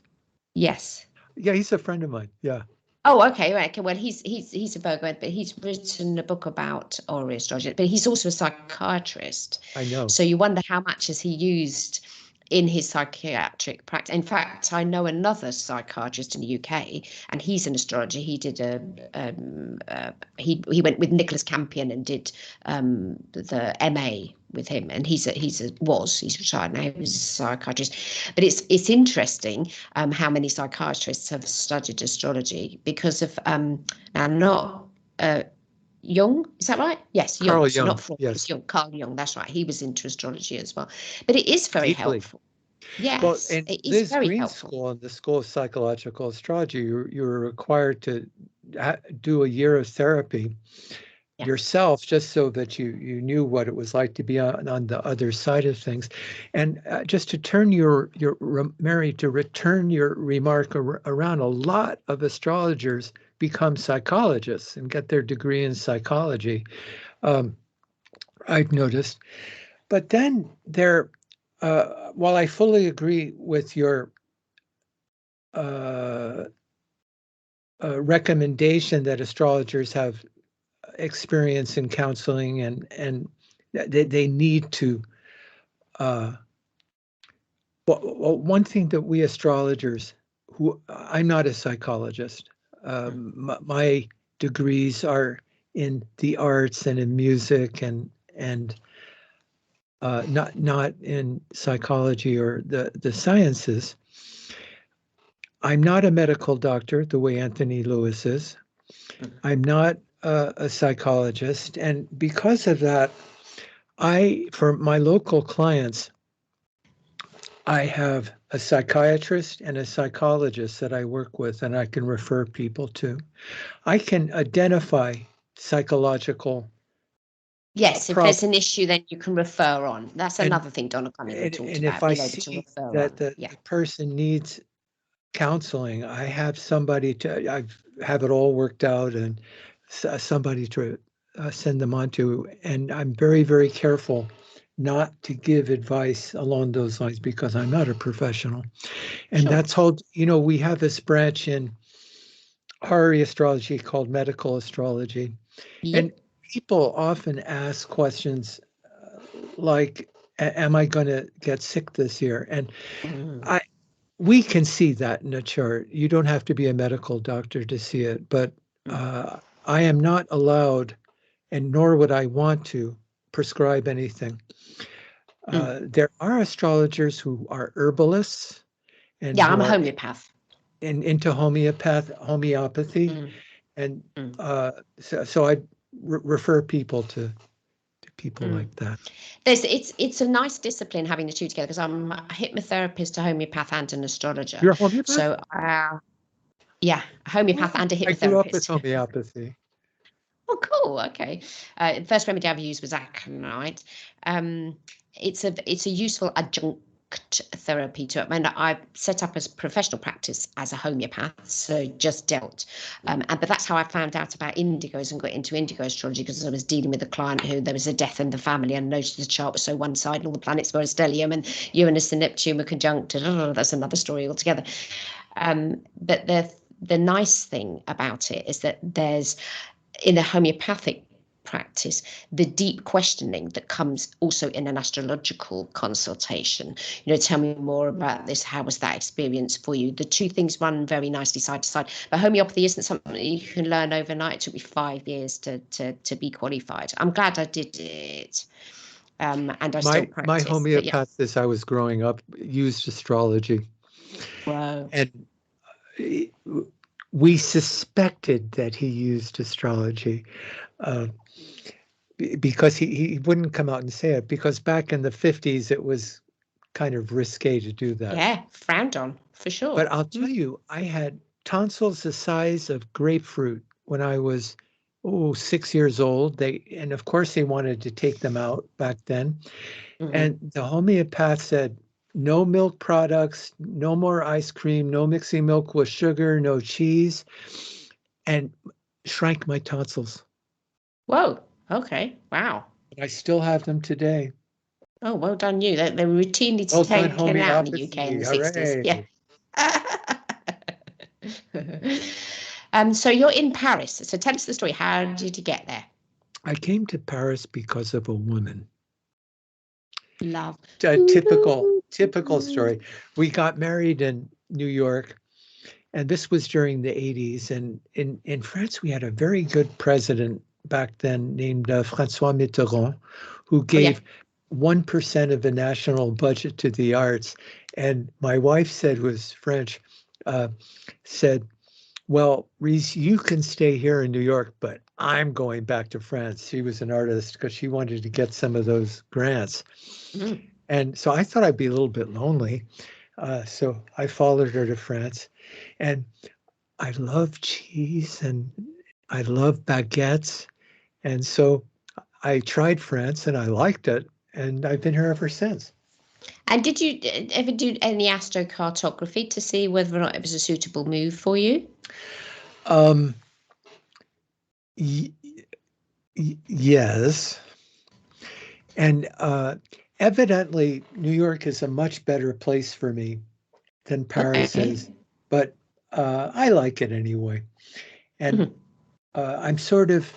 Yes. Yeah, he's a friend of mine. Yeah. Oh, okay, right. Okay. Well, he's a Virgo, but he's written a book about horary astrology. But he's also a psychiatrist. I know. So you wonder how much has he used in his psychiatric practice. In fact, I know another psychiatrist in the UK, and he's an astrologer. He did he went with Nicholas Campion and did the MA with him, and he's retired now. He was a psychiatrist. But it's interesting how many psychiatrists have studied astrology because of now not Jung, is that right? Yes, Jung. Carl So Jung. not Freud, Yes. it's Jung. Carl Jung, that's right. He was into astrology as well. But it is very helpful. Yes, well, in it is Liz very Green's helpful. school, in the School of Psychological Astrology, you were required to do a year of therapy yourself, just so that you knew what it was like to be on the other side of things. And just to turn Mary, to return your remark around, a lot of astrologers become psychologists and get their degree in psychology. I've noticed. But then while I fully agree with your recommendation that astrologers have experience in counseling and they need to, one thing that we astrologers, who I'm not a psychologist, my degrees are in the arts and in music and not in psychology or the sciences. I'm not a medical doctor the way Anthony Lewis is. I'm not a psychologist. And because of that, for my local clients, I have a psychiatrist and a psychologist that I work with and I can refer people to. I can identify psychological. Yes, if there's an issue, then you can refer on. That's another thing Donna Cunningham talked and about, if I being able to see refer that on. the person needs counseling, I have somebody I have it all worked out and somebody to send them on to. And I'm very, very careful not to give advice along those lines because I'm not a professional. And that's how, we have this branch in horary astrology called medical astrology. And Yep. people often ask questions like, am I going to get sick this year? And Mm. I we can see that in a chart. You don't have to be a medical doctor to see it, but Mm. I am not allowed, and nor would I want to, prescribe anything. There are astrologers who are herbalists and Yeah, who I'm a are homeopath. into homeopathy, Mm. and Mm. so I refer people to people Mm. like that. It's a nice discipline having the two together because I'm a hypnotherapist, a homeopath, and an astrologer. You're a homeopath? So, yeah, a homeopath Oh, and a I grew up with hypnotherapist. homeopathy. Oh, cool. Okay. The first remedy I ever used was aconite. Um, it's a useful adjunct therapy to it. And I set up as professional practice as a homeopath, so just dealt. But that's how I found out about indigos and got into indigo astrology because I was dealing with a client who there was a death in the family and noticed the chart was so one side and all the planets were a stellium and Uranus and Neptune were conjunct. That's another story altogether. But the nice thing about it is that there's in a homeopathic practice, the deep questioning that comes also in an astrological consultation. Tell me more about this. How was that experience for you? The two things run very nicely side to side. But homeopathy isn't something you can learn overnight. It took me 5 years to be qualified. I'm glad I did it. And I still My practice. But yeah. homeopath, as I was growing up, used astrology, Wow. and we suspected that he used astrology uh, because he wouldn't come out and say it, because back in the 50s it was kind of risque to do that. Yeah, frowned on for But sure. I'll tell you, I had tonsils the size of grapefruit when I was 6 years old. And of course they wanted to take them out back then. Mm-hmm. And the homeopath said, no milk products, no more ice cream, no mixing milk with sugar, no cheese, and shrank my tonsils. Whoa. Okay. Wow. I still have them today. Oh, well done you. They were routinely Well done, taken out in the UK in homeopathy. the 60s. Yeah. Hooray. So you're in Paris. So tell us the story. How did you get there? I came to Paris because of a woman. Love. A typical story. We got married in New York, and this was during the 80s. And in France, we had a very good president back then named François Mitterrand, who Oh, yeah. gave 1% of the national budget to the arts. And my wife said, was French, said, well, Rhys, you can stay here in New York, but I'm going back to France. She was an artist because she wanted to get some of those grants. Mm. And so I thought I'd be a little bit lonely. So I followed her to France. And I love cheese and I love baguettes. And so I tried France and I liked it. And I've been here ever since. And did you ever do any astrocartography to see whether or not it was a suitable move for you? Um, y- yes. And evidently, New York is a much better place for me than Paris Okay. is. But I like it anyway. And Mhm. I'm sort of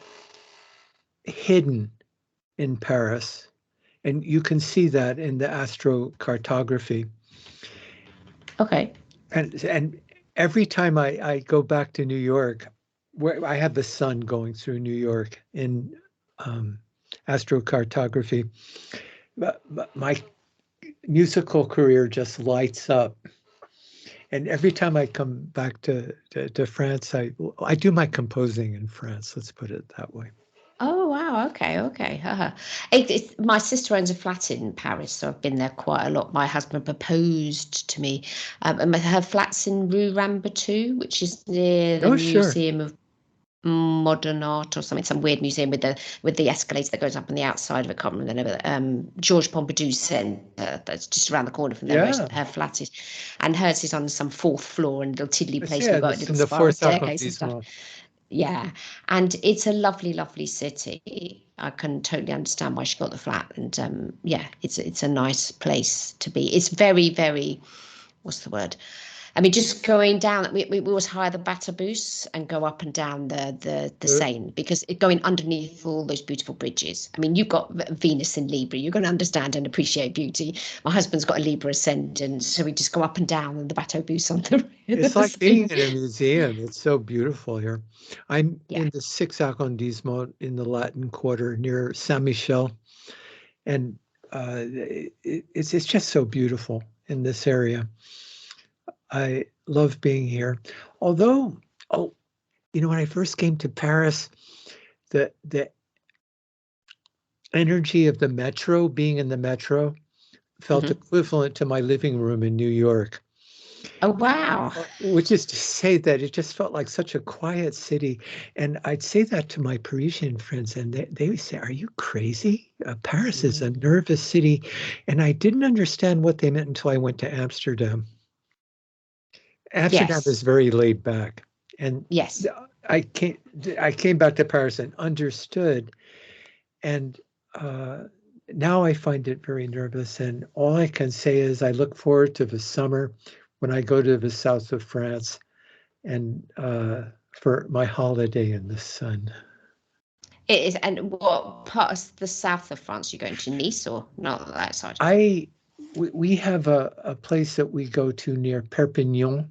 hidden in Paris. And you can see that in the astrocartography. Okay. And every time I go back to New York, where I have the sun going through New York in um, astrocartography, but my musical career just lights up. And every time I come back to France, I do my composing in France. Let's put it that way. Oh wow, okay, okay. My sister owns a flat in Paris, so I've been there quite a lot. My husband proposed to me, and her flat's in Rue Rambuteau, which is near the Oh, sure. Museum of Modern Art or something, some weird museum with the escalator that goes up on the outside of it. I can't remember the name of it. Georges Pompidou Centre, that's just around the corner from there where Yeah. her flat is, and hers is on some fourth floor and a little tiddly place Yeah, with a this little in the spiral fourth staircase and stuff. arrondissement. Yeah, and it's a lovely, lovely city. I can totally understand why she got the flat, and yeah, it's a nice place to be. It's very, very, what's the word? I mean, just going down, we always hire the Batabus and go up and down the Seine, because going underneath all those beautiful bridges. I mean, you've got Venus in Libra, you're going to understand and appreciate beauty. My husband's got a Libra ascendant, so we just go up and down on the Batabus on the. It's like being in a museum. It's so beautiful here. I'm Yeah. in the 6th arrondissement in the Latin Quarter near Saint Michel, and it's just so beautiful in this area. I love being here. Although, when I first came to Paris, the energy of the metro, being in the metro, felt equivalent to my living room in New York. Oh, wow. Which is to say that it just felt like such a quiet city. And I'd say that to my Parisian friends, and they would say, "Are you crazy? Paris is a nervous city." And I didn't understand what they meant until I went to Amsterdam. Amsterdam is very laid back. And yes, I came back to Paris and understood. And now I find it very nervous. And all I can say is I look forward to the summer when I go to the south of France and for my holiday in the sun. It is. And what part of the south of France are you going to? Nice or not that side? We have a place that we go to near Perpignan,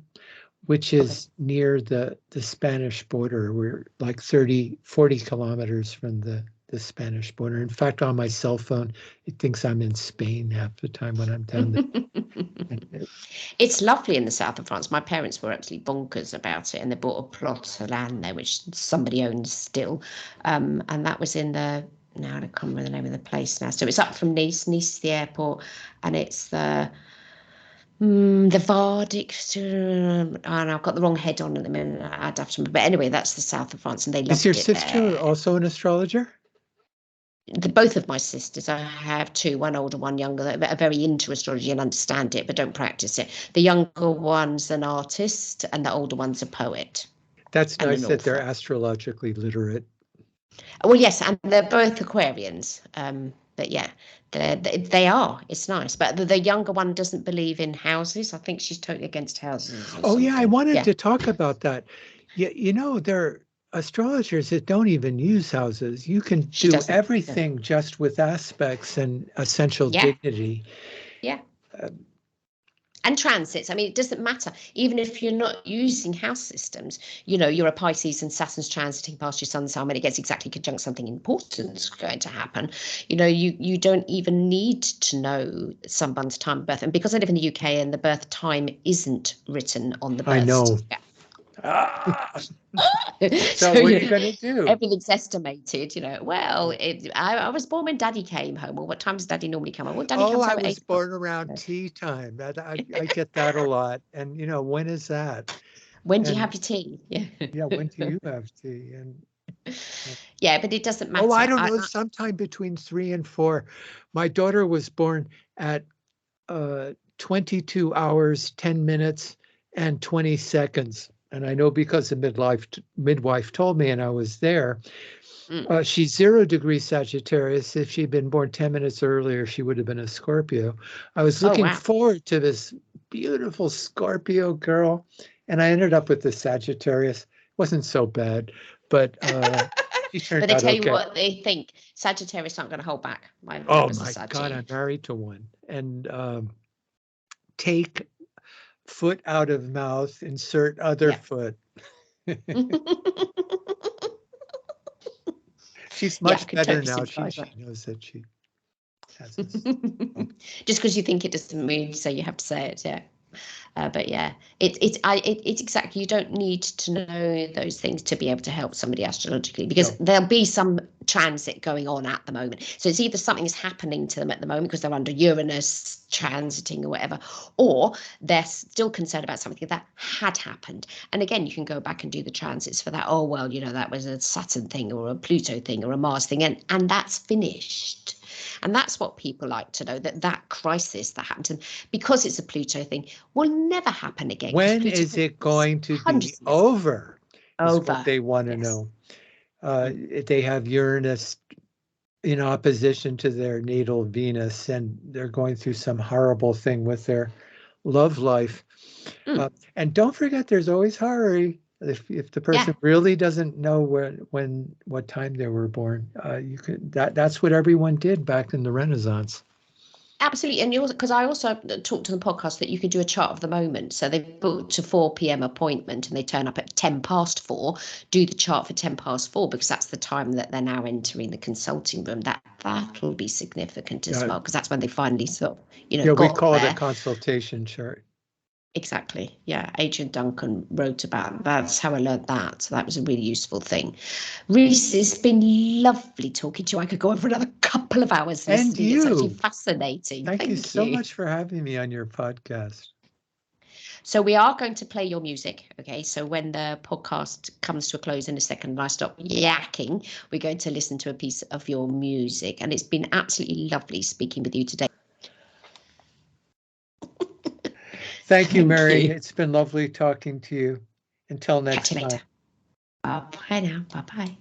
which is near the Spanish border. We're like 30, 40 kilometers from the Spanish border. In fact, on my cell phone, it thinks I'm in Spain half the time when I'm down there. It's lovely in the south of France. My parents were absolutely bonkers about it, and they bought a plot of land there, which somebody owns still. And that was in now I can't remember the name of the place now. So it's up from Nice. Nice is the airport, and it's the Vardic, and I've got the wrong head on at the minute. I'd have to remember. But anyway, that's the south of France, and they loved it. Is your sister also an astrologer? Both of my sisters, I have two, one older, one younger, that are very into astrology and understand it, but don't practice it. The younger one's an artist, and the older one's a poet. That's nice that they're astrologically literate. Well, yes, and they're both Aquarians. But yeah, they are. It's nice. But the younger one doesn't believe in houses. I think she's totally against houses. Oh, yeah, I wanted to talk about that. Yeah, there are astrologers that don't even use houses. You can do everything just with aspects and essential dignity. Yeah. And transits. I mean, it doesn't matter. Even if you're not using house systems, you're a Pisces and Saturn's transiting past your sun's sign when it gets exactly conjunct something important's going to happen. You don't even need to know someone's time of birth. And because I live in the UK and the birth time isn't written on the birth certificate. So what are you going to do? Everything's estimated, Well, I was born when Daddy came home. Or what time does Daddy normally come home? Well, Daddy comes home I was born around tea time. I get that a lot. And when is that? When do you have your tea? Yeah. When do you have tea? And yeah, but it doesn't matter. Oh, I don't know. Sometime between 3 and 4. My daughter was born at 22 hours, 10 minutes, and 20 seconds. And I know because the midwife told me, and I was there. She's 0 degrees Sagittarius. If she'd been born 10 minutes earlier, she would have been a Scorpio. I was looking forward to this beautiful Scorpio girl, and I ended up with the Sagittarius. It wasn't so bad, but she turned out okay. But they tell you what they think. Sagittarius aren't going to hold back. My God, I'm married to one. And take foot out of mouth, insert other foot. She's much better now. She knows that she has this. Just because you think it doesn't move, so you have to say it, yeah. But yeah, it's exactly, you don't need to know those things to be able to help somebody astrologically, because there'll be some transit going on at the moment. So it's either something is happening to them at the moment because they're under Uranus transiting or whatever, or they're still concerned about something that had happened. And again, you can go back and do the transits for that. Oh, well, that was a Saturn thing or a Pluto thing or a Mars thing, and that's finished. And that's what people like to know, that crisis that happened to them, because it's a Pluto thing, will never happen again. When is it going to be over? Is what they want to know. They have Uranus in opposition to their natal Venus, and they're going through some horrible thing with their love life. Mm. And don't forget, there's always horary. If the person Yeah. really doesn't know what time they were born, you could that's what everyone did back in the Renaissance. Absolutely. And you because I also talked on the podcast that you could do a chart of the moment. So they booked a 4 p.m. appointment and they turn up at 10 past 4, do the chart for 10 past 4, because that's the time that they're now entering the consulting room. That'll be significant as well, because that's when they finally sort of, Yeah, we got call it a there. consultation chart. Exactly. Yeah. Adrian Duncan wrote about that's how I learned that. So that was a really useful thing. Rhys, it's been lovely talking to you. I could go on for another couple of hours And listening. It's actually you, fascinating. thank you Thank so you. much for having me on your podcast. So we are going to play your music. Okay. So when the podcast comes to a close in a second and I stop yakking, we're going to listen to a piece of your music. And it's been absolutely lovely speaking with you today. Thank you, Thank Mary. you. It's been lovely talking to you. Until next Catch you time. later. Bye now. Bye bye.